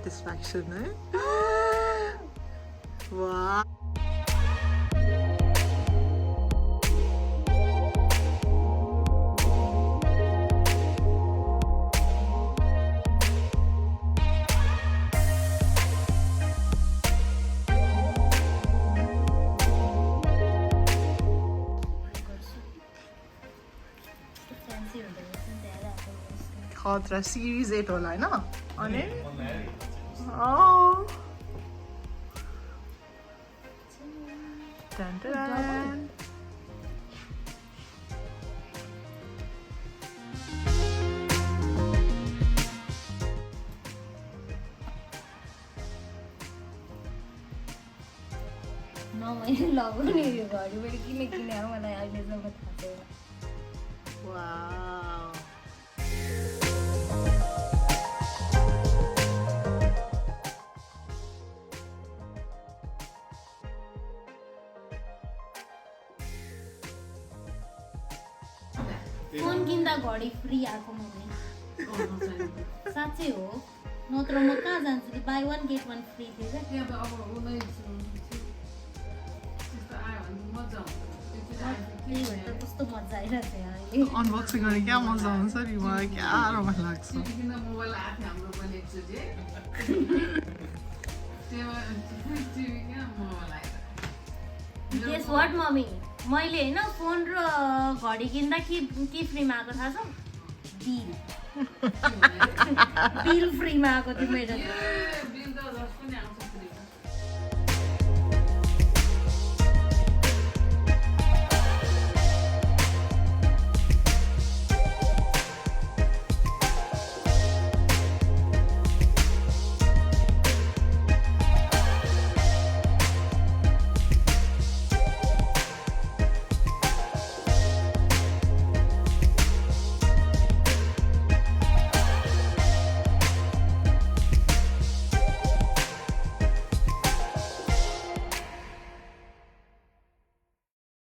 satisfaction, eh? Wow. खतरा series 8 होला हैन अनि टन टन न मैले लगाउने यो घडी मैले किन हो मलाई अहिलेसम्म थाहा छैन वाउ फोन किन्दा घडी फ्री आएको मम्मी साँच्चै हो नत्र म कहाँ जान्छु कि बाई 1 गेट 1 फ्री थियो क्या कस्तो मजा आइरहेको थियो अहिले अनबक्सिङ गर्ने क्या मजा आउँछ नि मलाई क्या रमाइलो लाग्छ गेस व्हाट मम्मी मैले हैन फोन र घडी किन्दा के फ्रीमा आएको थाहा छ बिल फ्रीमा आएको थियो मेरो